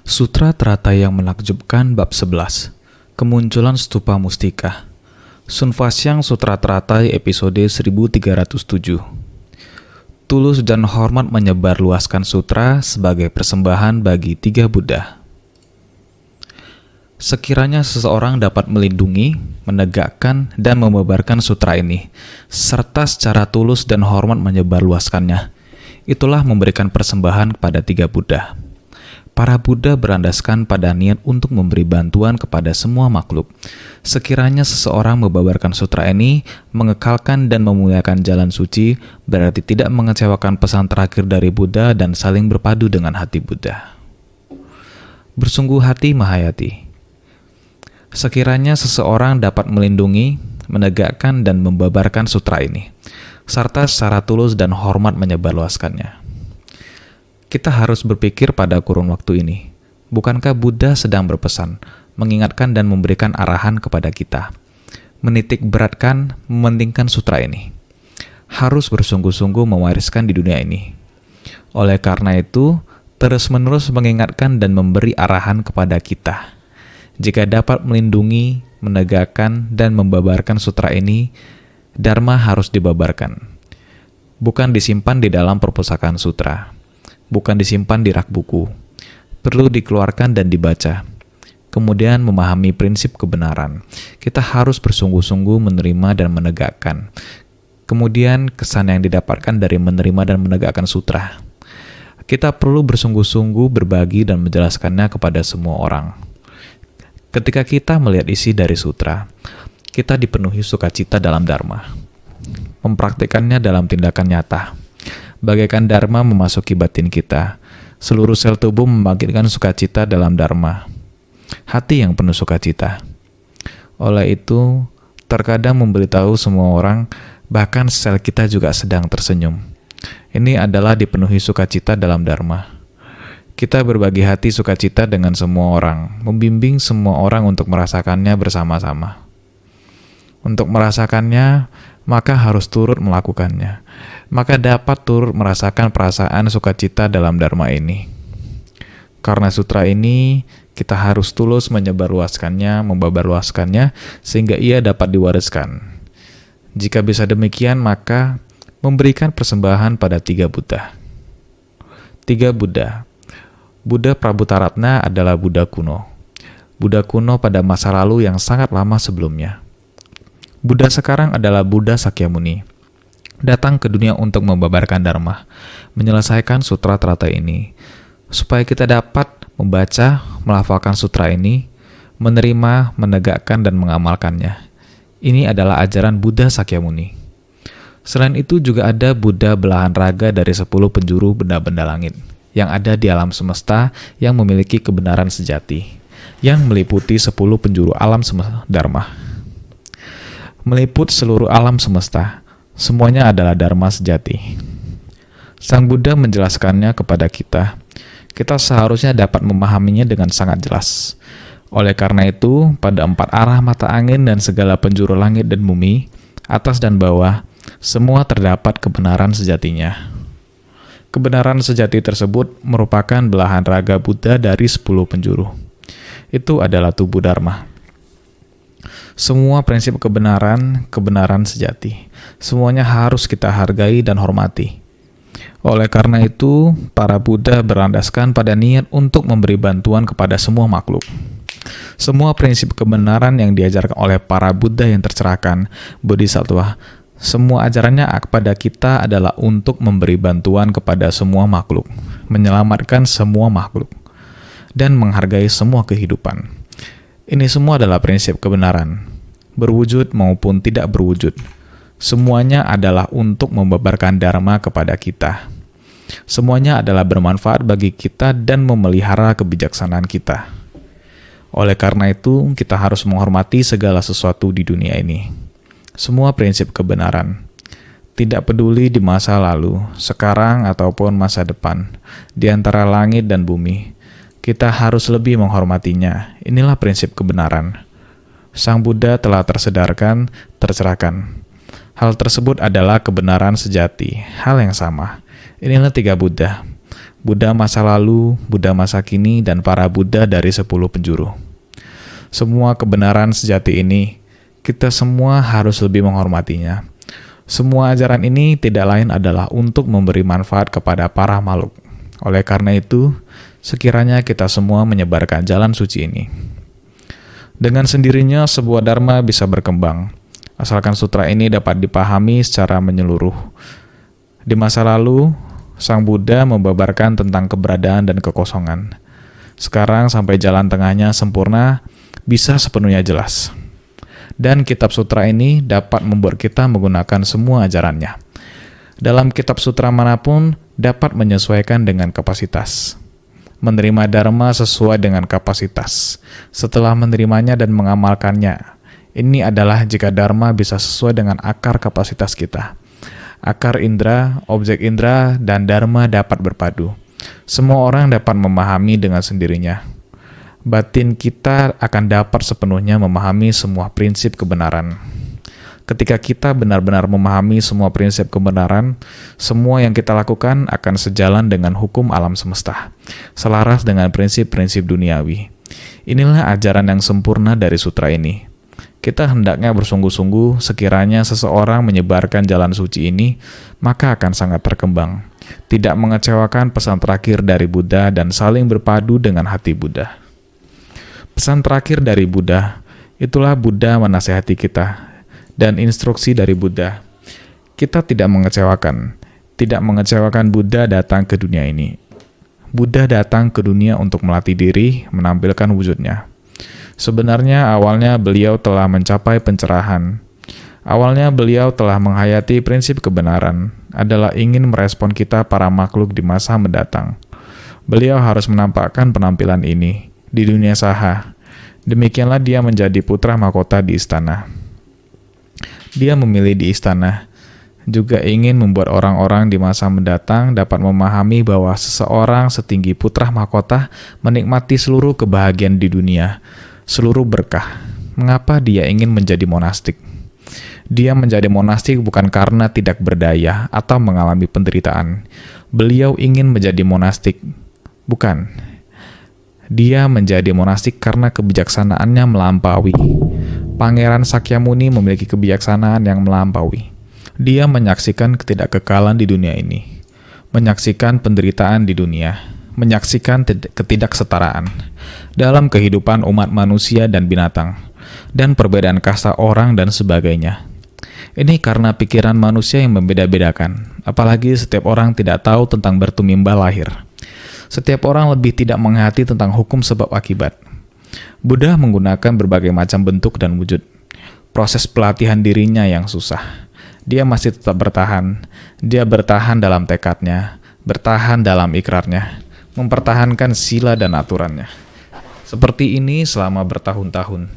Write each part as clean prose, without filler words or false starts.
Sutra Teratai yang Menakjubkan Bab 11. Kemunculan Stupa Mustika. Sunfasyang Sutra Teratai episode 1307. Tulus dan hormat menyebarluaskan sutra sebagai persembahan bagi tiga Buddha. Sekiranya seseorang dapat melindungi, menegakkan, dan membabarkan sutra ini, serta secara tulus dan hormat menyebarluaskannya, itulah memberikan persembahan kepada tiga Buddha. Para Buddha berlandaskan pada niat untuk memberi bantuan kepada semua makhluk. Sekiranya seseorang membabarkan sutra ini, mengekalkan dan memuliakan jalan suci, berarti tidak mengecewakan pesan terakhir dari Buddha dan saling berpadu dengan hati Buddha. Bersungguh hati Mahayati. Sekiranya seseorang dapat melindungi, menegakkan, dan membabarkan sutra ini, serta secara tulus dan hormat menyebarluaskannya. Kita harus berpikir pada kurun waktu ini. Bukankah Buddha sedang berpesan, mengingatkan dan memberikan arahan kepada kita, menitik beratkan, mementingkan sutra ini, harus bersungguh-sungguh mewariskan di dunia ini. Oleh karena itu, terus-menerus mengingatkan dan memberi arahan kepada kita. Jika dapat melindungi, menegakkan, dan membabarkan sutra ini, Dharma harus dibabarkan. Bukan disimpan di dalam perpustakaan sutra. Bukan disimpan di rak buku, perlu dikeluarkan dan dibaca. Kemudian memahami prinsip kebenaran. Kita harus bersungguh-sungguh menerima dan menegakkan. Kemudian kesan yang didapatkan dari menerima dan menegakkan sutra. Kita perlu bersungguh-sungguh berbagi dan menjelaskannya kepada semua orang. Ketika kita melihat isi dari sutra, kita dipenuhi sukacita dalam Dharma. Mempraktikkannya dalam tindakan nyata. Bagaikan Dharma memasuki batin kita, seluruh sel tubuh membangkitkan sukacita dalam Dharma. Hati yang penuh sukacita. Oleh itu, terkadang memberitahu semua orang, bahkan sel kita juga sedang tersenyum. Ini adalah dipenuhi sukacita dalam Dharma. Kita berbagi hati sukacita dengan semua orang, membimbing semua orang untuk merasakannya bersama-sama. Untuk merasakannya, maka harus turut melakukannya. Maka dapat turut merasakan perasaan sukacita dalam Dharma ini. Karena sutra ini, kita harus tulus menyebarluaskannya, membabarluaskannya, sehingga ia dapat diwariskan. Jika bisa demikian, maka memberikan persembahan pada tiga Buddha. Tiga Buddha. Buddha Prabhutaratna adalah Buddha kuno. Buddha kuno pada masa lalu yang sangat lama sebelumnya. Buddha sekarang adalah Buddha Sakyamuni. Datang ke dunia untuk membabarkan Dharma, menyelesaikan sutra teratai ini, supaya kita dapat membaca, melafalkan sutra ini, menerima, menegakkan, dan mengamalkannya. Ini adalah ajaran Buddha Sakyamuni. Selain itu juga ada Buddha belahan raga dari 10 penjuru benda-benda langit, yang ada di alam semesta yang memiliki kebenaran sejati, yang meliputi 10 penjuru alam semesta Dharma. Meliput seluruh alam semesta, semuanya adalah Dharma sejati. Sang Buddha menjelaskannya kepada kita. Kita seharusnya dapat memahaminya dengan sangat jelas. Oleh karena itu, pada 4 arah mata angin dan segala penjuru langit dan bumi, atas dan bawah, semua terdapat kebenaran sejatinya. Kebenaran sejati tersebut merupakan belahan raga Buddha dari 10 penjuru. Itu adalah tubuh Dharma. Semua prinsip kebenaran, kebenaran sejati. Semuanya harus kita hargai dan hormati. Oleh karena itu, para Buddha berlandaskan pada niat untuk memberi bantuan kepada semua makhluk. Semua prinsip kebenaran yang diajarkan oleh para Buddha yang tercerahkan, Bodhisattva, semua ajarannya kepada kita adalah untuk memberi bantuan kepada semua makhluk, menyelamatkan semua makhluk, dan menghargai semua kehidupan. Ini semua adalah prinsip kebenaran, berwujud maupun tidak berwujud. Semuanya adalah untuk membabarkan Dharma kepada kita. Semuanya adalah bermanfaat bagi kita dan memelihara kebijaksanaan kita. Oleh karena itu, kita harus menghormati segala sesuatu di dunia ini. Semua prinsip kebenaran. Tidak peduli di masa lalu, sekarang ataupun masa depan, di antara langit dan bumi. Kita harus lebih menghormatinya. Inilah prinsip kebenaran. Sang Buddha telah tersedarkan, tercerahkan. Hal tersebut adalah kebenaran sejati, hal yang sama. Inilah tiga Buddha. Buddha masa lalu, Buddha masa kini, dan para Buddha dari 10 penjuru. Semua kebenaran sejati ini, kita semua harus lebih menghormatinya. Semua ajaran ini tidak lain adalah untuk memberi manfaat kepada para makhluk. Oleh karena itu, sekiranya kita semua menyebarkan jalan suci ini. Dengan sendirinya, sebuah dharma bisa berkembang, asalkan sutra ini dapat dipahami secara menyeluruh. Di masa lalu, Sang Buddha membabarkan tentang keberadaan dan kekosongan. Sekarang sampai jalan tengahnya sempurna, bisa sepenuhnya jelas. Dan kitab sutra ini dapat membuat kita menggunakan semua ajarannya. Dalam kitab sutra manapun dapat menyesuaikan dengan kapasitas. Menerima dharma sesuai dengan kapasitas. Setelah menerimanya dan mengamalkannya, ini adalah jika dharma bisa sesuai dengan akar kapasitas kita. Akar indera, objek indera, dan dharma dapat berpadu. Semua orang dapat memahami dengan sendirinya. Batin kita akan dapat sepenuhnya memahami semua prinsip kebenaran. Ketika kita benar-benar memahami semua prinsip kebenaran, semua yang kita lakukan akan sejalan dengan hukum alam semesta, selaras dengan prinsip-prinsip duniawi. Inilah ajaran yang sempurna dari sutra ini. Kita hendaknya bersungguh-sungguh sekiranya seseorang menyebarkan jalan suci ini, maka akan sangat berkembang. Tidak mengecewakan pesan terakhir dari Buddha dan saling berpadu dengan hati Buddha. Pesan terakhir dari Buddha, itulah Buddha menasihati kita, dan instruksi dari Buddha. Kita tidak mengecewakan Buddha datang ke dunia ini. Buddha datang ke dunia untuk melatih diri, menampilkan wujudnya. Sebenarnya awalnya beliau telah mencapai pencerahan. Awalnya beliau telah menghayati prinsip kebenaran, adalah ingin merespon kita para makhluk di masa mendatang. Beliau harus menampakkan penampilan ini di dunia saha. Demikianlah dia menjadi putra mahkota di istana. Dia memilih di istana, juga ingin membuat orang-orang di masa mendatang dapat memahami bahwa seseorang setinggi putra mahkota menikmati seluruh kebahagiaan di dunia, seluruh berkah. Mengapa dia ingin menjadi monastik? Dia menjadi monastik bukan karena tidak berdaya atau mengalami penderitaan. Beliau ingin menjadi monastik, bukan. Dia menjadi monastik karena kebijaksanaannya melampaui. Pangeran Sakyamuni memiliki kebijaksanaan yang melampaui. Dia menyaksikan ketidakkekalan di dunia ini, menyaksikan penderitaan di dunia, menyaksikan ketidaksetaraan dalam kehidupan umat manusia dan binatang, dan perbedaan kasta orang dan sebagainya. Ini karena pikiran manusia yang membeda-bedakan, apalagi setiap orang tidak tahu tentang bertumimba lahir. Setiap orang lebih tidak menghayati tentang hukum sebab akibat. Buddha menggunakan berbagai macam bentuk dan wujud. Proses pelatihan dirinya yang susah. Dia masih tetap bertahan. Dia bertahan dalam tekadnya, bertahan dalam ikrarnya, mempertahankan sila dan aturannya. Seperti ini selama bertahun-tahun.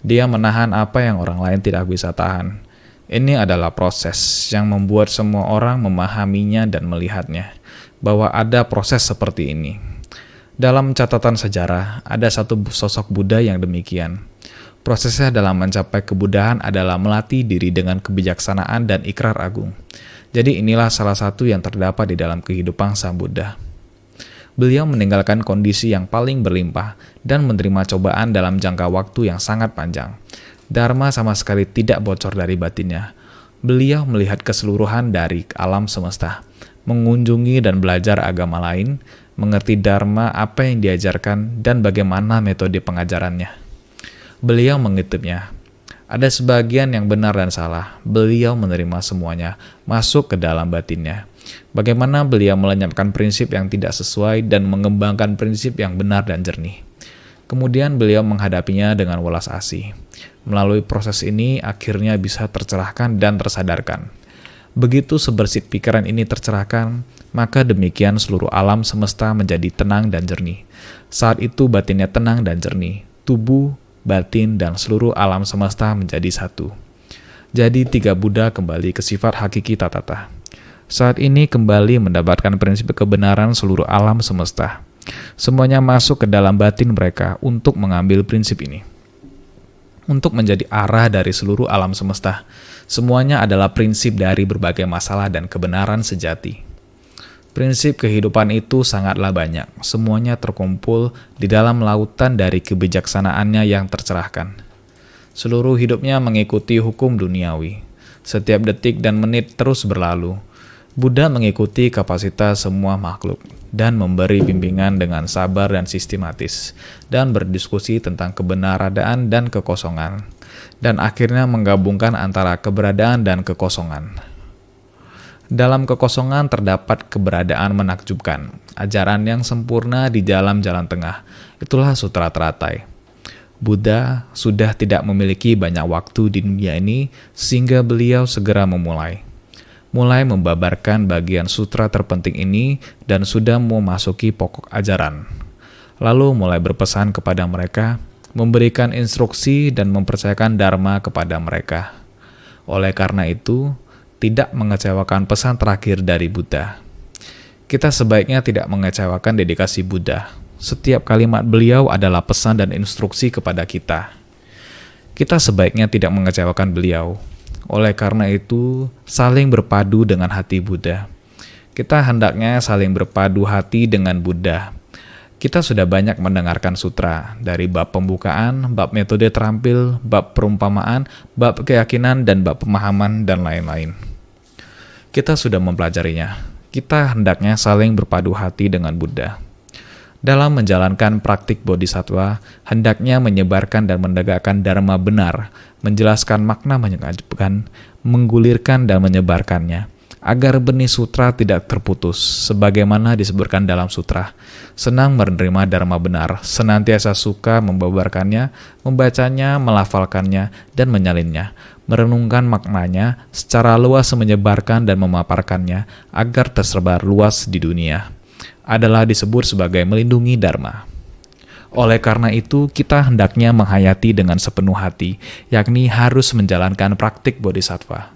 Dia menahan apa yang orang lain tidak bisa tahan. Ini adalah proses yang membuat semua orang memahaminya dan melihatnya, bahwa ada proses seperti ini. Dalam catatan sejarah, ada satu sosok Buddha yang demikian. Prosesnya dalam mencapai kebuddhaan adalah melatih diri dengan kebijaksanaan dan ikrar agung. Jadi inilah salah satu yang terdapat di dalam kehidupan Sang Buddha. Beliau meninggalkan kondisi yang paling berlimpah dan menerima cobaan dalam jangka waktu yang sangat panjang. Dharma sama sekali tidak bocor dari batinnya. Beliau melihat keseluruhan dari alam semesta, mengunjungi dan belajar agama lain, mengerti dharma apa yang diajarkan dan bagaimana metode pengajarannya. Beliau mengutipnya. Ada sebagian yang benar dan salah. Beliau menerima semuanya, masuk ke dalam batinnya. Bagaimana beliau melenyapkan prinsip yang tidak sesuai dan mengembangkan prinsip yang benar dan jernih. Kemudian beliau menghadapinya dengan welas asih. Melalui proses ini akhirnya bisa tercerahkan dan tersadarkan. Begitu sebersih pikiran ini tercerahkan, maka demikian seluruh alam semesta menjadi tenang dan jernih. Saat itu batinnya tenang dan jernih. Tubuh, batin, dan seluruh alam semesta menjadi satu. Jadi 3 Buddha kembali ke sifat hakiki tatata. Saat ini kembali mendapatkan prinsip kebenaran seluruh alam semesta. Semuanya masuk ke dalam batin mereka untuk mengambil prinsip ini. Untuk menjadi arah dari seluruh alam semesta. Semuanya adalah prinsip dari berbagai masalah dan kebenaran sejati. Prinsip kehidupan itu sangatlah banyak. Semuanya terkumpul di dalam lautan dari kebijaksanaannya yang tercerahkan. Seluruh hidupnya mengikuti hukum duniawi. Setiap detik dan menit terus berlalu. Buddha mengikuti kapasitas semua makhluk dan memberi bimbingan dengan sabar dan sistematis, dan berdiskusi tentang kebenaran dan kekosongan, dan akhirnya menggabungkan antara keberadaan dan kekosongan. Dalam kekosongan terdapat keberadaan menakjubkan, ajaran yang sempurna di dalam jalan tengah. Itulah sutra teratai. Buddha sudah tidak memiliki banyak waktu di dunia ini, sehingga beliau segera mulai membabarkan bagian sutra terpenting ini dan sudah memasuki pokok ajaran. Lalu mulai berpesan kepada mereka, memberikan instruksi dan mempercayakan dharma kepada mereka. Oleh karena itu, tidak mengecewakan pesan terakhir dari Buddha. Kita sebaiknya tidak mengecewakan dedikasi Buddha. Setiap kalimat beliau adalah pesan dan instruksi kepada kita. Kita sebaiknya tidak mengecewakan beliau. Oleh karena itu, saling berpadu dengan hati Buddha. Kita hendaknya saling berpadu hati dengan Buddha. Kita sudah banyak mendengarkan sutra, dari bab pembukaan, bab metode terampil, bab perumpamaan, bab keyakinan, dan bab pemahaman, dan lain-lain. Kita sudah mempelajarinya. Kita hendaknya saling berpadu hati dengan Buddha. Dalam menjalankan praktik bodhisattva, hendaknya menyebarkan dan menegakkan dharma benar, menjelaskan makna menyenangkan, menggulirkan dan menyebarkannya, agar benih sutra tidak terputus, sebagaimana disebutkan dalam sutra. Senang menerima dharma benar, senantiasa suka membabarkannya, membacanya, melafalkannya, dan menyalinnya, merenungkan maknanya, secara luas menyebarkan dan memaparkannya, agar tersebar luas di dunia, adalah disebut sebagai melindungi dharma. Oleh karena itu, kita hendaknya menghayati dengan sepenuh hati, yakni harus menjalankan praktik bodhisattva.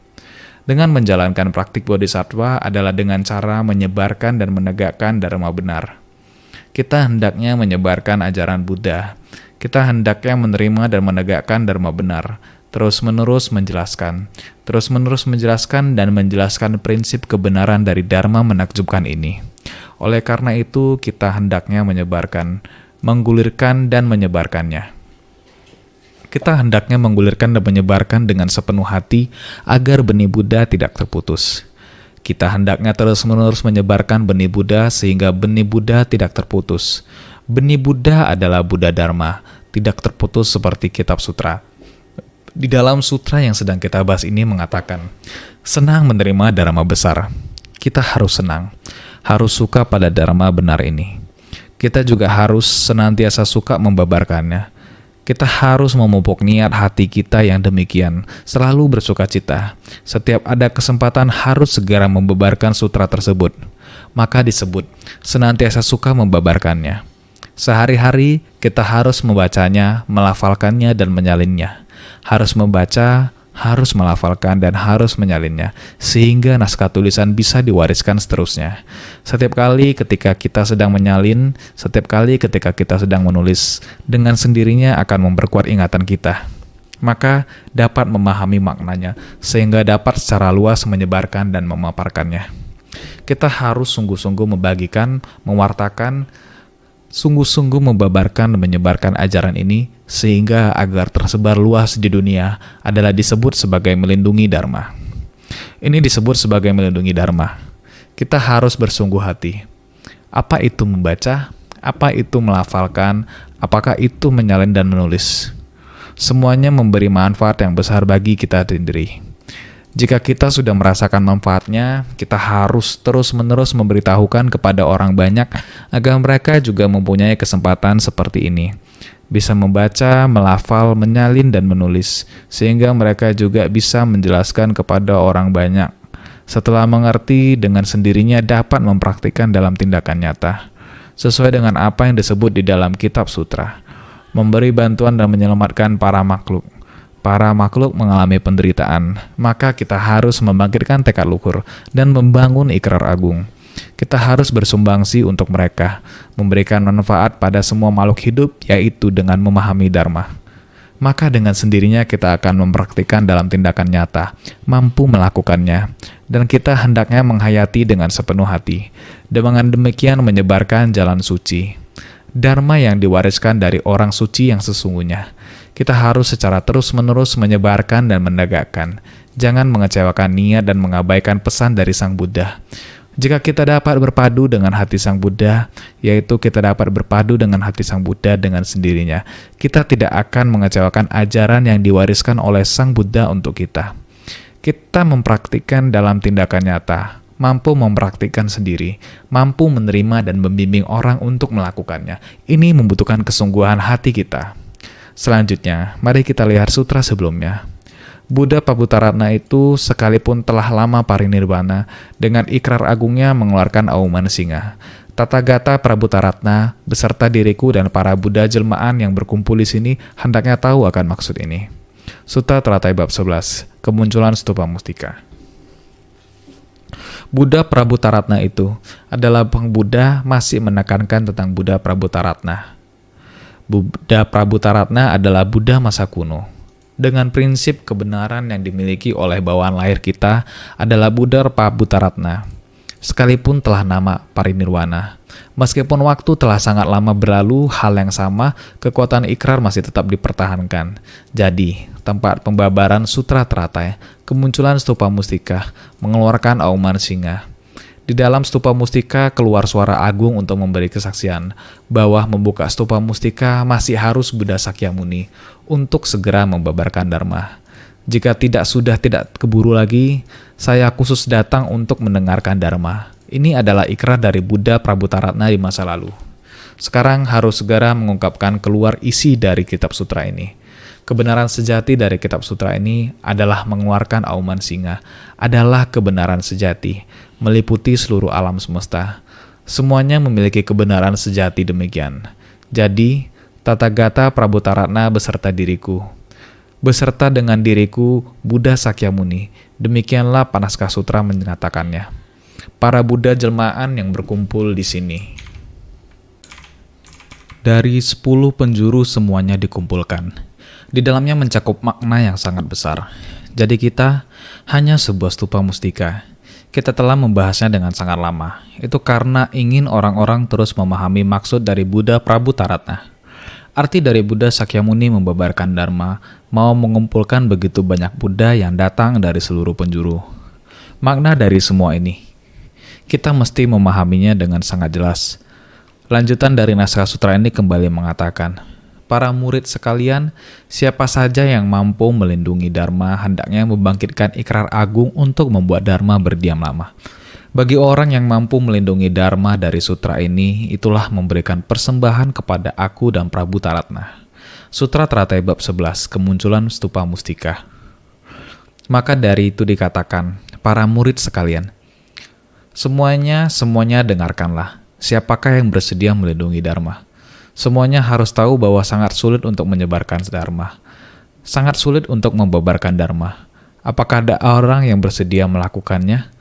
Dengan menjalankan praktik bodhisattva adalah dengan cara menyebarkan dan menegakkan dharma benar. Kita hendaknya menyebarkan ajaran Buddha. Kita hendaknya menerima dan menegakkan dharma benar, terus-menerus menjelaskan dan menjelaskan prinsip kebenaran dari dharma menakjubkan ini. Oleh karena itu, kita hendaknya menyebarkan, menggulirkan dan menyebarkannya. Kita hendaknya menggulirkan dan menyebarkan dengan sepenuh hati agar benih Buddha tidak terputus. Kita hendaknya terus-menerus menyebarkan benih Buddha sehingga benih Buddha tidak terputus. Benih Buddha adalah Buddha Dharma, tidak terputus seperti kitab sutra. Di dalam sutra yang sedang kita bahas ini mengatakan, senang menerima dharma besar. Kita harus senang, harus suka pada dharma benar ini. Kita juga harus senantiasa suka membabarkannya. Kita harus memupuk niat hati kita yang demikian, selalu bersuka cita. Setiap ada kesempatan harus segera membabarkan sutra tersebut. Maka disebut senantiasa suka membabarkannya. Sehari-hari kita harus membacanya, melafalkannya, dan menyalinnya. Harus membaca, harus melafalkan, dan harus menyalinnya, sehingga naskah tulisan bisa diwariskan seterusnya. Setiap kali ketika kita sedang menyalin, setiap kali ketika kita sedang menulis, dengan sendirinya akan memperkuat ingatan kita. Maka dapat memahami maknanya, sehingga dapat secara luas menyebarkan dan memaparkannya. Kita harus sungguh-sungguh membagikan, mewartakan, sungguh-sungguh membabarkan dan menyebarkan ajaran ini, sehingga agar tersebar luas di dunia adalah disebut sebagai melindungi dharma. Ini disebut sebagai melindungi dharma. Kita harus bersungguh hati. Apa itu membaca? Apa itu melafalkan? Apakah itu menyalin dan menulis? Semuanya memberi manfaat yang besar bagi kita sendiri. Jika kita sudah merasakan manfaatnya, kita harus terus-menerus memberitahukan kepada orang banyak agar mereka juga mempunyai kesempatan seperti ini. Bisa membaca, melafal, menyalin, dan menulis, sehingga mereka juga bisa menjelaskan kepada orang banyak. Setelah mengerti, dengan sendirinya dapat mempraktikkan dalam tindakan nyata, sesuai dengan apa yang disebut di dalam kitab sutra, memberi bantuan dan menyelamatkan para makhluk. Para makhluk mengalami penderitaan, maka kita harus membangkitkan tekad luhur dan membangun ikrar agung. Kita harus bersumbangsi untuk mereka, memberikan manfaat pada semua makhluk hidup, yaitu dengan memahami dharma. maka dengan sendirinya kita akan mempraktikkan dalam tindakan nyata, mampu melakukannya, dan kita hendaknya menghayati dengan sepenuh hati, dengan demikian menyebarkan jalan suci. Dharma yang diwariskan dari orang suci yang sesungguhnya. Kita harus secara terus-menerus menyebarkan dan menegakkan. Jangan mengecewakan niat dan mengabaikan pesan dari Sang Buddha. Jika kita dapat berpadu dengan hati Sang Buddha, yaitu kita dapat berpadu dengan hati Sang Buddha dengan sendirinya, kita tidak akan mengecewakan ajaran yang diwariskan oleh Sang Buddha untuk kita. Kita mempraktikkan dalam tindakan nyata, mampu mempraktikkan sendiri, mampu menerima dan membimbing orang untuk melakukannya. Ini membutuhkan kesungguhan hati kita. Selanjutnya, mari kita lihat sutra sebelumnya. Buddha Prabhutaratna itu sekalipun telah lama parinirbana, dengan ikrar agungnya mengeluarkan auman singa. Tathagata Prabhutaratna beserta diriku dan para Buddha jelmaan yang berkumpul di sini hendaknya tahu akan maksud ini. Sutta Teratai Bab 11, Kemunculan Stupa Mustika. Buddha Prabhutaratna itu adalah Sang Buddha masih menekankan tentang Buddha Prabhutaratna. Buddha Prabhutaratna adalah Buddha masa kuno. Dengan prinsip kebenaran yang dimiliki oleh bawaan lahir kita adalah Buddha Prabhutaratna. Sekalipun telah nama parinirwana, meskipun waktu telah sangat lama berlalu, hal yang sama, kekuatan ikrar masih tetap dipertahankan. Jadi, tempat pembabaran Sutra Teratai, kemunculan Stupa Mustika, mengeluarkan auman singa. Di dalam Stupa Mustika keluar suara agung untuk memberi kesaksian bahwa membuka Stupa Mustika masih harus Buddha Sakyamuni untuk segera membabarkan Dharma. Jika tidak keburu lagi, saya khusus datang untuk mendengarkan Dharma. Ini adalah ikrar dari Buddha Prabhutaratna di masa lalu. Sekarang harus segera mengungkapkan keluar isi dari kitab sutra ini. Kebenaran sejati dari kitab sutra ini adalah mengeluarkan auman singa, adalah kebenaran sejati, meliputi seluruh alam semesta. Semuanya memiliki kebenaran sejati demikian. Jadi, Tathagata Prabhutaratna beserta diriku. Beserta dengan diriku, Buddha Sakyamuni. Demikianlah Panaskah Sutra menyatakannya. Para Buddha jelmaan yang berkumpul di sini. Dari 10 penjuru semuanya dikumpulkan. Di dalamnya mencakup makna yang sangat besar. Jadi kita hanya sebuah stupa mustika. Kita telah membahasnya dengan sangat lama. Itu karena ingin orang-orang terus memahami maksud dari Buddha Prabhutaratna. Arti dari Buddha Sakyamuni membabarkan Dharma, mau mengumpulkan begitu banyak Buddha yang datang dari seluruh penjuru. Makna dari semua ini, kita mesti memahaminya dengan sangat jelas. Lanjutan dari naskah sutra ini kembali mengatakan, para murid sekalian, siapa saja yang mampu melindungi Dharma hendaknya membangkitkan ikrar agung untuk membuat Dharma berdiam lama. Bagi orang yang mampu melindungi Dharma dari sutra ini, itulah memberikan persembahan kepada aku dan Prabhutaratna. Sutra Teratai Bab 11, Kemunculan Stupa Mustika. Maka dari itu dikatakan, para murid sekalian, semuanya dengarkanlah. Siapakah yang bersedia melindungi Dharma? Semuanya harus tahu bahwa sangat sulit untuk menyebarkan Dharma. Sangat sulit untuk membabarkan Dharma. Apakah ada orang yang bersedia melakukannya?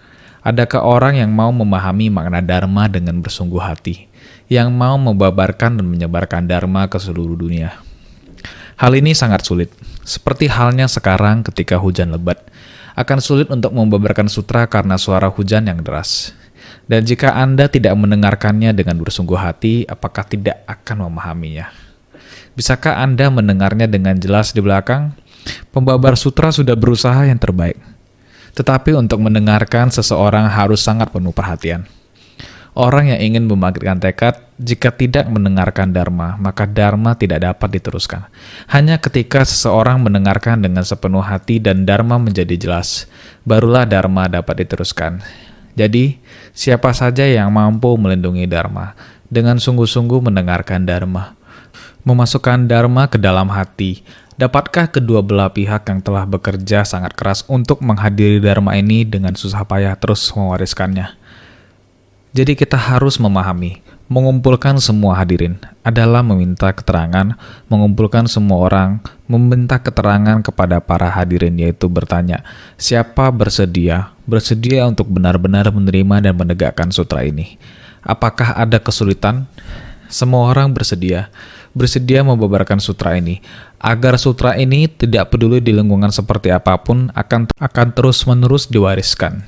Adakah orang yang mau memahami makna Dharma dengan bersungguh hati, yang mau membabarkan dan menyebarkan Dharma ke seluruh dunia? Hal ini sangat sulit, seperti halnya sekarang ketika hujan lebat. Akan sulit untuk membabarkan sutra karena suara hujan yang deras. Dan jika Anda tidak mendengarkannya dengan bersungguh hati, apakah tidak akan memahaminya? Bisakah Anda mendengarnya dengan jelas di belakang? Pembabar sutra sudah berusaha yang terbaik. Tetapi untuk mendengarkan seseorang harus sangat penuh perhatian. Orang yang ingin membangkitkan tekad, jika tidak mendengarkan Dharma, maka Dharma tidak dapat diteruskan. Hanya ketika seseorang mendengarkan dengan sepenuh hati dan Dharma menjadi jelas, barulah Dharma dapat diteruskan. Jadi, siapa saja yang mampu melindungi Dharma, dengan sungguh-sungguh mendengarkan Dharma, memasukkan Dharma ke dalam hati, dapatkah kedua belah pihak yang telah bekerja sangat keras untuk menghadiri Dharma ini dengan susah payah terus mewariskannya? Jadi kita harus memahami, mengumpulkan semua hadirin adalah meminta keterangan, mengumpulkan semua orang, meminta keterangan kepada para hadirin, yaitu bertanya, siapa bersedia untuk benar-benar menerima dan menegakkan sutra ini? Apakah ada kesulitan? Semua orang bersedia membabarkan sutra ini, agar sutra ini tidak peduli di lingkungan seperti apapun akan terus-menerus diwariskan.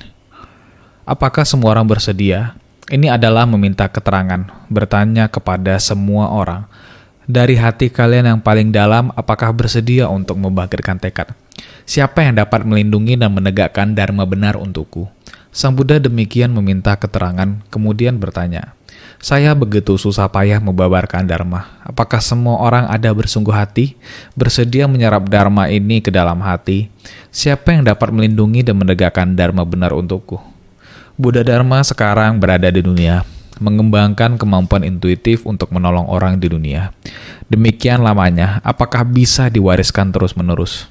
Apakah semua orang bersedia? Ini adalah meminta keterangan, bertanya kepada semua orang. Dari hati kalian yang paling dalam, apakah bersedia untuk membangkitkan tekad? Siapa yang dapat melindungi dan menegakkan dharma benar untukku? Sang Buddha demikian meminta keterangan, kemudian bertanya, saya begitu susah payah membabarkan dharma. Apakah semua orang ada bersungguh hati, bersedia menyerap dharma ini ke dalam hati? Siapa yang dapat melindungi dan menegakkan dharma benar untukku? Buddha Dharma sekarang berada di dunia, mengembangkan kemampuan intuitif untuk menolong orang di dunia. Demikian lamanya, apakah bisa diwariskan terus-menerus?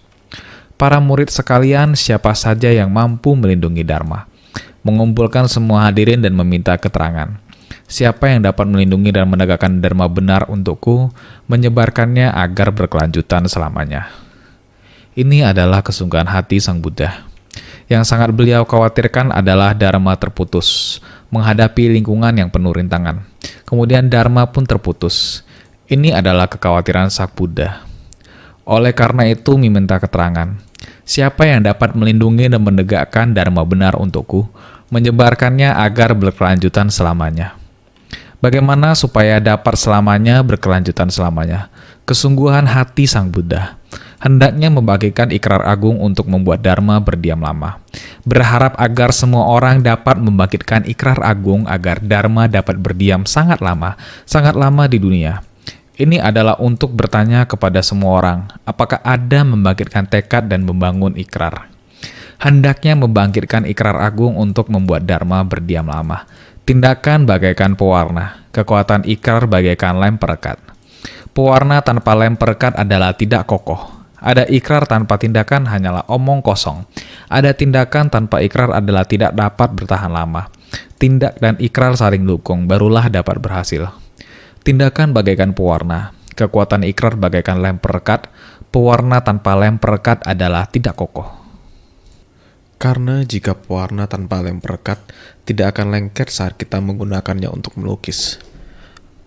Para murid sekalian, siapa saja yang mampu melindungi Dharma? Mengumpulkan semua hadirin dan meminta keterangan. Siapa yang dapat melindungi dan menegakkan Dharma benar untukku, menyebarkannya agar berkelanjutan selamanya. Ini adalah kesungguhan hati Sang Buddha. Yang sangat beliau khawatirkan adalah Dharma terputus, menghadapi lingkungan yang penuh rintangan. Kemudian Dharma pun terputus. Ini adalah kekhawatiran Sang Buddha. Oleh karena itu, meminta keterangan. Siapa yang dapat melindungi dan menegakkan Dharma benar untukku, menyebarkannya agar berkelanjutan selamanya. Bagaimana supaya dapat selamanya berkelanjutan selamanya? Kesungguhan hati Sang Buddha. Hendaknya membagikan ikrar agung untuk membuat Dharma berdiam lama. Berharap agar semua orang dapat membangkitkan ikrar agung agar Dharma dapat berdiam sangat lama di dunia. Ini adalah untuk bertanya kepada semua orang, apakah ada membangkitkan tekad dan membangun ikrar. Hendaknya membangkitkan ikrar agung untuk membuat Dharma berdiam lama. Tindakan bagaikan pewarna, kekuatan ikrar bagaikan lem perekat. Pewarna tanpa lem perekat adalah tidak kokoh. Ada ikrar tanpa tindakan hanyalah omong kosong. Ada tindakan tanpa ikrar adalah tidak dapat bertahan lama. Tindak dan ikrar saling dukung, barulah dapat berhasil. Tindakan bagaikan pewarna, kekuatan ikrar bagaikan lem perekat. Pewarna tanpa lem perekat adalah tidak kokoh. Karena jika pewarna tanpa lem perekat tidak akan lengket saat kita menggunakannya untuk melukis.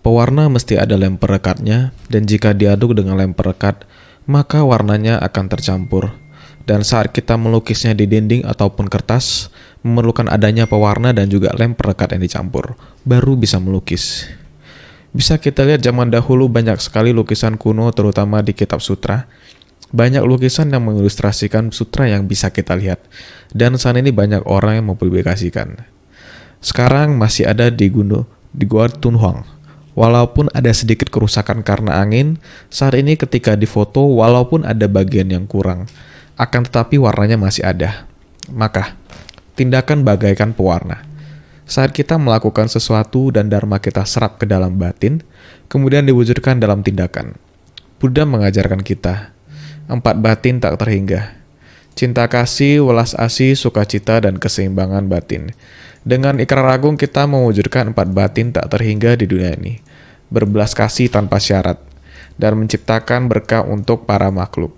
Pewarna mesti ada lem perekatnya, dan jika diaduk dengan lem perekat, maka warnanya akan tercampur. Dan saat kita melukisnya di dinding ataupun kertas, memerlukan adanya pewarna dan juga lem perekat yang dicampur, baru bisa melukis. Bisa kita lihat zaman dahulu banyak sekali lukisan kuno, terutama di kitab sutra. Banyak lukisan yang mengilustrasikan sutra yang bisa kita lihat. Dan saat ini banyak orang yang mempublikasikan. Sekarang masih ada di Gua Tunhuang. Walaupun ada sedikit kerusakan karena angin, saat ini ketika difoto walaupun ada bagian yang kurang, akan tetapi warnanya masih ada. Maka, tindakan bagaikan pewarna. Saat kita melakukan sesuatu dan dharma kita serap ke dalam batin, kemudian diwujudkan dalam tindakan. Buddha mengajarkan kita, 4 batin tak terhingga. Cinta kasih, welas asih, sukacita, dan keseimbangan batin. Dengan ikrar agung kita mewujudkan 4 batin tak terhingga di dunia ini. Berbelas kasih tanpa syarat. Dan menciptakan berkah untuk para makhluk.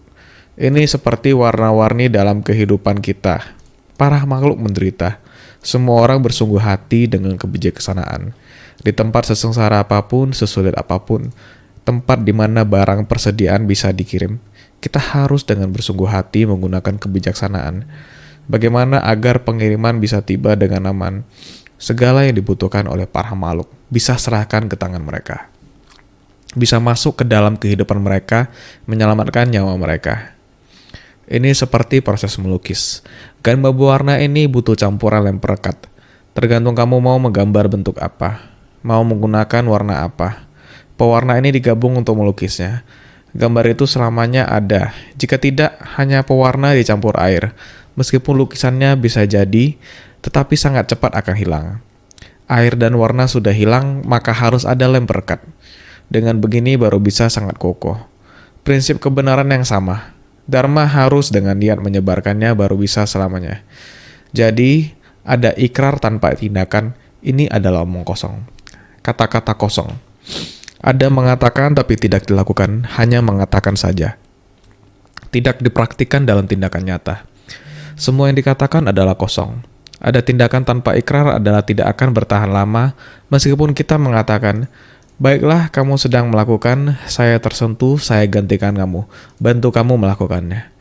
Ini seperti warna-warni dalam kehidupan kita. Para makhluk menderita. Semua orang bersungguh hati dengan kebijaksanaan. Di tempat sesengsara apapun, sesulit apapun, tempat di mana barang persediaan bisa dikirim, kita harus dengan bersungguh hati menggunakan kebijaksanaan. Bagaimana agar pengiriman bisa tiba dengan aman? Segala yang dibutuhkan oleh para makhluk bisa serahkan ke tangan mereka. Bisa masuk ke dalam kehidupan mereka, menyelamatkan nyawa mereka. Ini seperti proses melukis. Gambar berwarna ini butuh campuran lem perekat. Tergantung kamu mau menggambar bentuk apa, mau menggunakan warna apa. Pewarna ini digabung untuk melukisnya. Gambar itu selamanya ada. Jika tidak, hanya pewarna dicampur air. Meskipun lukisannya bisa jadi, tetapi sangat cepat akan hilang. Air dan warna sudah hilang, maka harus ada lem perekat. Dengan begini baru bisa sangat kokoh. Prinsip kebenaran yang sama. Dharma harus dengan niat menyebarkannya baru bisa selamanya. Jadi, ada ikrar tanpa tindakan, ini adalah omong kosong. Kata-kata kosong. Ada mengatakan tapi tidak dilakukan, hanya mengatakan saja. Tidak dipraktikkan dalam tindakan nyata. Semua yang dikatakan adalah kosong. Ada tindakan tanpa ikrar adalah tidak akan bertahan lama, meskipun kita mengatakan, Baiklah, kamu sedang melakukan, saya tersentuh, saya gantikan kamu, bantu kamu melakukannya.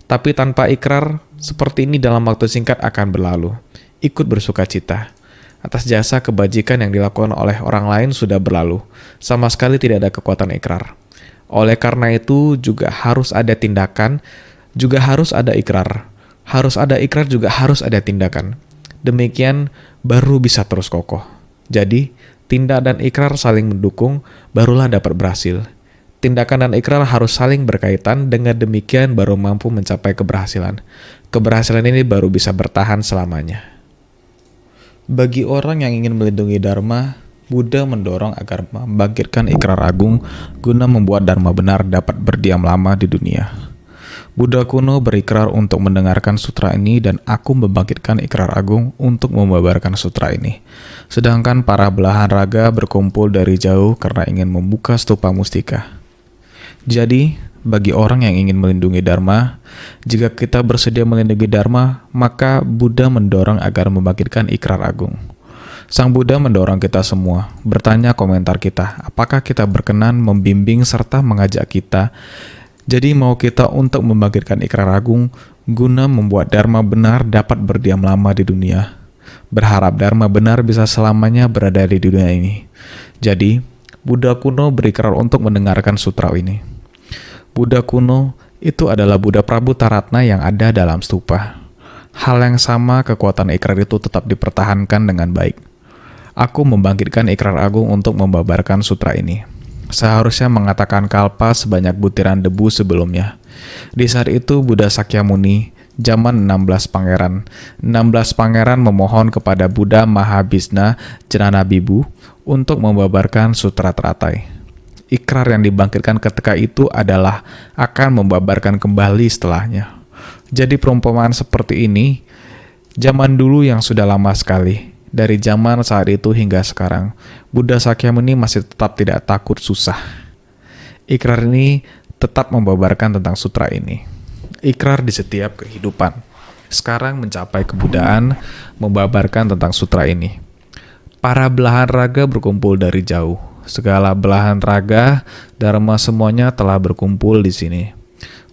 Tapi tanpa ikrar, seperti ini dalam waktu singkat akan berlalu. Ikut bersuka cita. Atas jasa kebajikan yang dilakukan oleh orang lain sudah berlalu. Sama sekali tidak ada kekuatan ikrar. Oleh karena itu juga harus ada tindakan, juga harus ada ikrar. Harus ada ikrar juga harus ada tindakan. Demikian baru bisa terus kokoh. Jadi, tindak dan ikrar saling mendukung, barulah dapat berhasil. Tindakan dan ikrar harus saling berkaitan, dengan demikian baru mampu mencapai keberhasilan. Keberhasilan ini baru bisa bertahan selamanya. Bagi orang yang ingin melindungi Dharma, Buddha mendorong agar membangkitkan ikrar agung guna membuat Dharma benar dapat berdiam lama di dunia. Buddha kuno berikrar untuk mendengarkan sutra ini dan aku membangkitkan ikrar agung untuk membabarkan sutra ini. Sedangkan para belahan raga berkumpul dari jauh karena ingin membuka stupa mustika. Jadi, bagi orang yang ingin melindungi Dharma, jika kita bersedia melindungi Dharma, maka Buddha mendorong agar membangkitkan ikrar agung. Sang Buddha mendorong kita semua, bertanya komentar kita, apakah kita berkenan membimbing serta mengajak kita. Jadi mau kita untuk membangkitkan ikrar agung, guna membuat Dharma benar dapat berdiam lama di dunia. Berharap Dharma benar bisa selamanya berada di dunia ini. Jadi, Buddha kuno berikrar untuk mendengarkan sutra ini. Buddha kuno itu adalah Buddha Prabhutaratna yang ada dalam stupa. Hal yang sama, kekuatan ikrar itu tetap dipertahankan dengan baik. Aku membangkitkan ikrar agung untuk membabarkan sutra ini. Seharusnya mengatakan kalpa sebanyak butiran debu sebelumnya. Di saat itu Buddha Sakyamuni, zaman 16 pangeran memohon kepada Buddha Mahabhisna Jananabibu untuk membabarkan sutra teratai. Ikrar yang dibangkitkan ketika itu adalah akan membabarkan kembali setelahnya. Jadi perumpamaan seperti ini, zaman dulu yang sudah lama sekali, dari zaman saat itu hingga sekarang, Buddha Sakyamuni masih tetap tidak takut susah. Ikrar ini tetap membabarkan tentang sutra ini. Ikrar di setiap kehidupan. Sekarang mencapai kebudayaan membabarkan tentang sutra ini. Para belahan raga berkumpul dari jauh. Segala belahan raga, Dharma semuanya telah berkumpul di sini.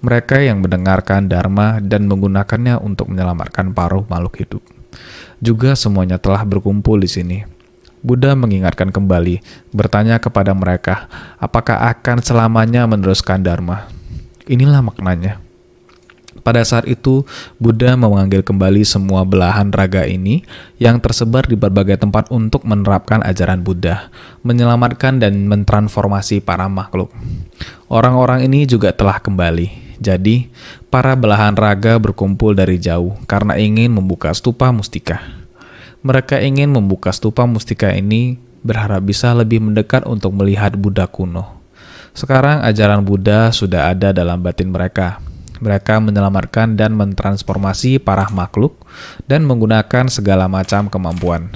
Mereka yang mendengarkan Dharma dan menggunakannya untuk menyelamatkan paruh makhluk hidup. Juga semuanya telah berkumpul di sini. Buddha mengingatkan kembali, bertanya kepada mereka, apakah akan selamanya meneruskan Dharma? Inilah maknanya. Pada saat itu, Buddha memanggil kembali semua belahan raga ini yang tersebar di berbagai tempat untuk menerapkan ajaran Buddha, menyelamatkan dan mentransformasi para makhluk. Orang-orang ini juga telah kembali. Jadi, para belahan raga berkumpul dari jauh karena ingin membuka stupa mustika. Mereka ingin membuka stupa mustika ini berharap bisa lebih mendekat untuk melihat Buddha kuno. Sekarang ajaran Buddha sudah ada dalam batin mereka. Mereka menyelamatkan dan mentransformasi para makhluk dan menggunakan segala macam kemampuan.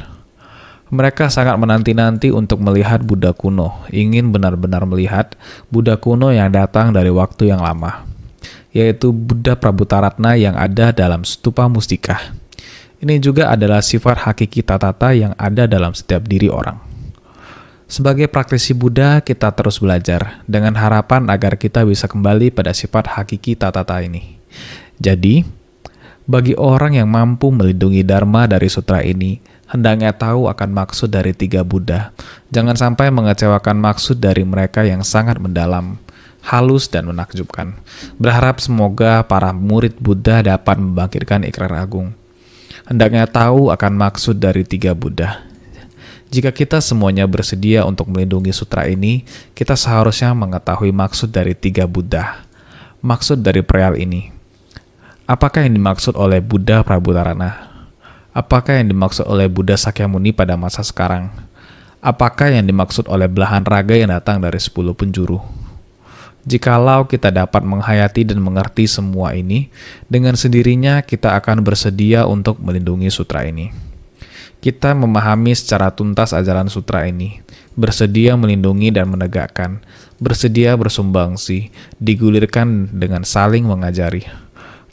Mereka sangat menanti-nanti untuk melihat Buddha kuno, ingin benar-benar melihat Buddha kuno yang datang dari waktu yang lama, yaitu Buddha Prabhutaratna yang ada dalam stupa mustika. Ini juga adalah sifat hakiki tatata yang ada dalam setiap diri orang. Sebagai praktisi Buddha, kita terus belajar dengan harapan agar kita bisa kembali pada sifat hakiki tatata ini. Jadi, bagi orang yang mampu melindungi Dharma dari sutra ini, hendaknya tahu akan maksud dari 3 Buddha. Jangan sampai mengecewakan maksud dari mereka yang sangat mendalam, halus dan menakjubkan. Berharap semoga para murid Buddha dapat membangkitkan ikrar agung. Hendaknya tahu akan maksud dari 3 Buddha. Jika kita semuanya bersedia untuk melindungi sutra ini, kita seharusnya mengetahui maksud dari 3 Buddha. Maksud dari perihal ini. Apakah yang dimaksud oleh Buddha Prabhutarana? Apakah yang dimaksud oleh Buddha Sakyamuni pada masa sekarang? Apakah yang dimaksud oleh belahan raga yang datang dari 10 penjuru? Jikalau kita dapat menghayati dan mengerti semua ini, dengan sendirinya kita akan bersedia untuk melindungi sutra ini. Kita memahami secara tuntas ajaran sutra ini, bersedia melindungi dan menegakkan, bersedia bersumbangsi, digulirkan dengan saling mengajari.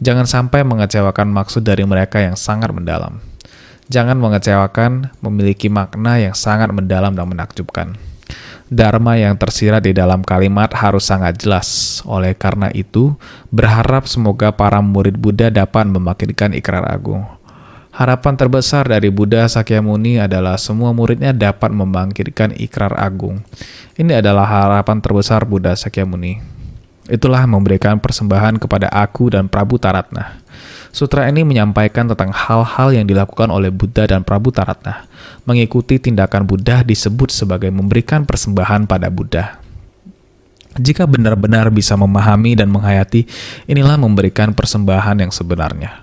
Jangan sampai mengecewakan maksud dari mereka yang sangat mendalam. Jangan mengecewakan memiliki makna yang sangat mendalam dan menakjubkan. Dharma yang tersirat di dalam kalimat harus sangat jelas. Oleh karena itu, berharap semoga para murid Buddha dapat membangkitkan ikrar agung. Harapan terbesar dari Buddha Sakyamuni adalah semua muridnya dapat membangkitkan ikrar agung. Ini adalah harapan terbesar Buddha Sakyamuni. Itulah memberikan persembahan kepada aku dan Prabu Taratna. Sutra ini menyampaikan tentang hal-hal yang dilakukan oleh Buddha dan Prabu Taratna. Mengikuti tindakan Buddha disebut sebagai memberikan persembahan pada Buddha. Jika benar-benar bisa memahami dan menghayati, inilah memberikan persembahan yang sebenarnya.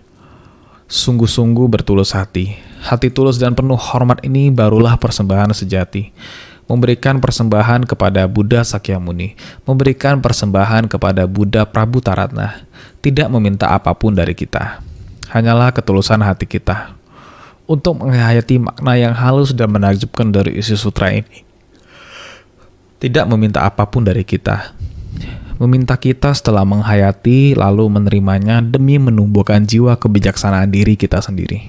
Sungguh-sungguh bertulus hati. Hati tulus dan penuh hormat ini barulah persembahan sejati. Memberikan persembahan kepada Buddha Sakyamuni, memberikan persembahan kepada Buddha Prabu Taratna, tidak meminta apapun dari kita. Hanyalah ketulusan hati kita. Untuk menghayati makna yang halus dan menakjubkan dari isi sutra ini. Tidak meminta apapun dari kita. Meminta kita setelah menghayati lalu menerimanya demi menumbuhkan jiwa kebijaksanaan diri kita sendiri.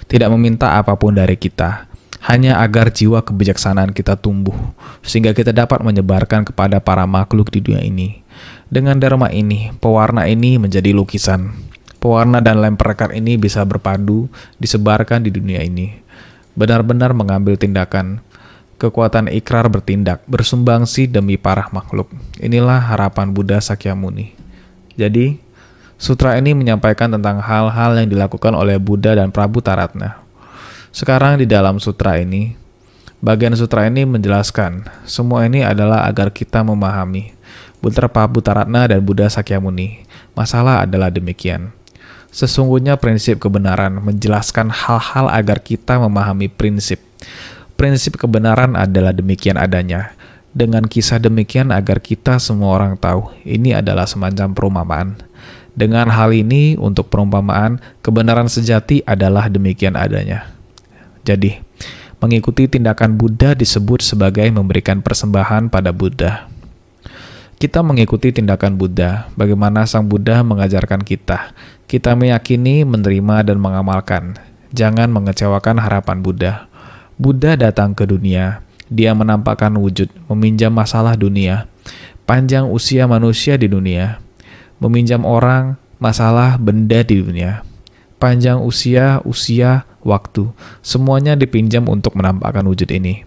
Tidak meminta apapun dari kita, hanya agar jiwa kebijaksanaan kita tumbuh, sehingga kita dapat menyebarkan kepada para makhluk di dunia ini. Dengan dharma ini, pewarna ini menjadi lukisan. Pewarna dan lem perekat ini bisa berpadu, disebarkan di dunia ini. Benar-benar mengambil tindakan. Kekuatan ikrar bertindak, bersumbangsi demi para makhluk. Inilah harapan Buddha Sakyamuni. Jadi, sutra ini menyampaikan tentang hal-hal yang dilakukan oleh Buddha dan Prabu Taratna. Sekarang di dalam sutra ini, bagian sutra ini menjelaskan, semua ini adalah agar kita memahami Buddha Prabu Taratna dan Buddha Sakyamuni. Masalah adalah demikian. Sesungguhnya prinsip kebenaran menjelaskan hal-hal agar kita memahami prinsip. Prinsip kebenaran adalah demikian adanya. Dengan kisah demikian agar kita semua orang tahu, ini adalah semacam perumpamaan. Dengan hal ini, untuk perumpamaan, kebenaran sejati adalah demikian adanya. Jadi, mengikuti tindakan Buddha disebut sebagai memberikan persembahan pada Buddha. Kita mengikuti tindakan Buddha, bagaimana Sang Buddha mengajarkan kita. Kita meyakini, menerima, dan mengamalkan. Jangan mengecewakan harapan Buddha. Buddha datang ke dunia, dia menampakkan wujud, meminjam masalah dunia, panjang usia manusia di dunia, meminjam orang, masalah, benda di dunia, panjang usia, waktu, semuanya dipinjam untuk menampakkan wujud ini.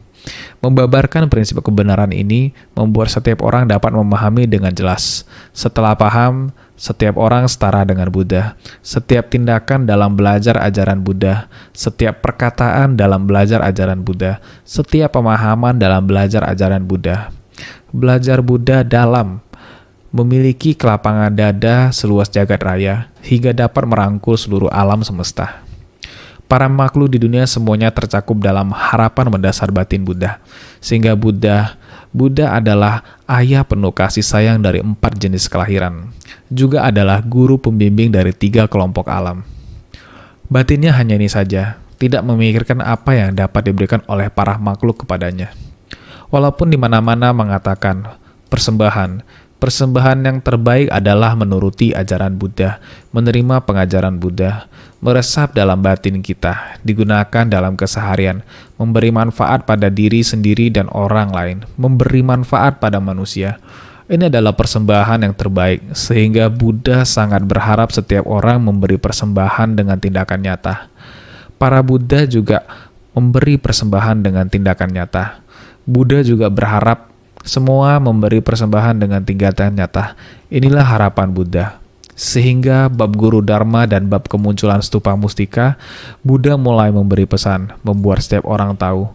Membabarkan prinsip kebenaran ini membuat setiap orang dapat memahami dengan jelas. Setelah paham, setiap orang setara dengan Buddha. Setiap tindakan dalam belajar ajaran Buddha, setiap perkataan dalam belajar ajaran Buddha, setiap pemahaman dalam belajar ajaran Buddha. Belajar Buddha dalam memiliki kelapangan dada seluas jagat raya hingga dapat merangkul seluruh alam semesta. Para makhluk di dunia semuanya tercakup dalam harapan mendasar batin Buddha. Sehingga Buddha adalah ayah penuh kasih sayang dari 4 jenis kelahiran. Juga adalah guru pembimbing dari 3 kelompok alam. Batinnya hanya ini saja, tidak memikirkan apa yang dapat diberikan oleh para makhluk kepadanya. Walaupun di mana-mana mengatakan persembahan yang terbaik adalah menuruti ajaran Buddha, menerima pengajaran Buddha, meresap dalam batin kita, digunakan dalam keseharian, memberi manfaat pada diri sendiri dan orang lain, memberi manfaat pada manusia. Ini adalah persembahan yang terbaik, sehingga Buddha sangat berharap setiap orang memberi persembahan dengan tindakan nyata. Para Buddha juga memberi persembahan dengan tindakan nyata. Buddha juga berharap semua memberi persembahan dengan tindakan nyata. Inilah harapan Buddha. Sehingga bab guru Dharma dan bab kemunculan stupa mustika, Buddha mulai memberi pesan, membuat setiap orang tahu.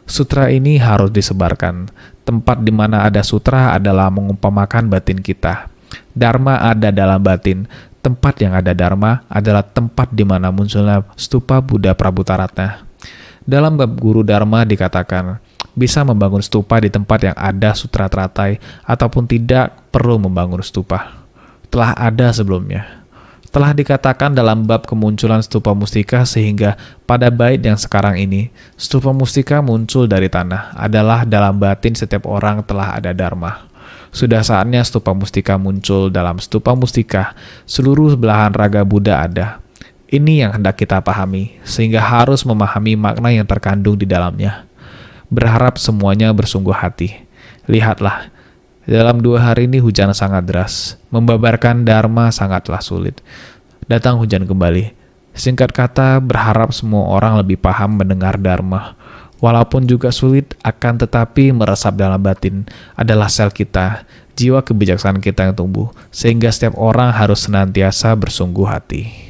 Sutra ini harus disebarkan. Tempat di mana ada sutra adalah mengumpamakan batin kita. Dharma ada dalam batin. Tempat yang ada Dharma adalah tempat di mana munculnya stupa Buddha Prabu Taratna. Dalam bab guru Dharma dikatakan, bisa membangun stupa di tempat yang ada sutra teratai ataupun tidak perlu membangun stupa. Telah ada sebelumnya. Telah dikatakan dalam bab kemunculan stupa mustika sehingga pada bait yang sekarang ini, stupa mustika muncul dari tanah adalah dalam batin setiap orang telah ada Dharma. Sudah saatnya stupa mustika muncul dalam stupa mustika, seluruh belahan raga Buddha ada. Ini yang hendak kita pahami, sehingga harus memahami makna yang terkandung di dalamnya. Berharap semuanya bersungguh hati. Lihatlah, dalam 2 hari ini hujan sangat deras. Membabarkan Dharma sangatlah sulit. Datang hujan kembali. Singkat kata, berharap semua orang lebih paham mendengar Dharma. Walaupun juga sulit, akan tetapi meresap dalam batin adalah sel kita, jiwa kebijaksanaan kita yang tumbuh, sehingga setiap orang harus senantiasa bersungguh hati.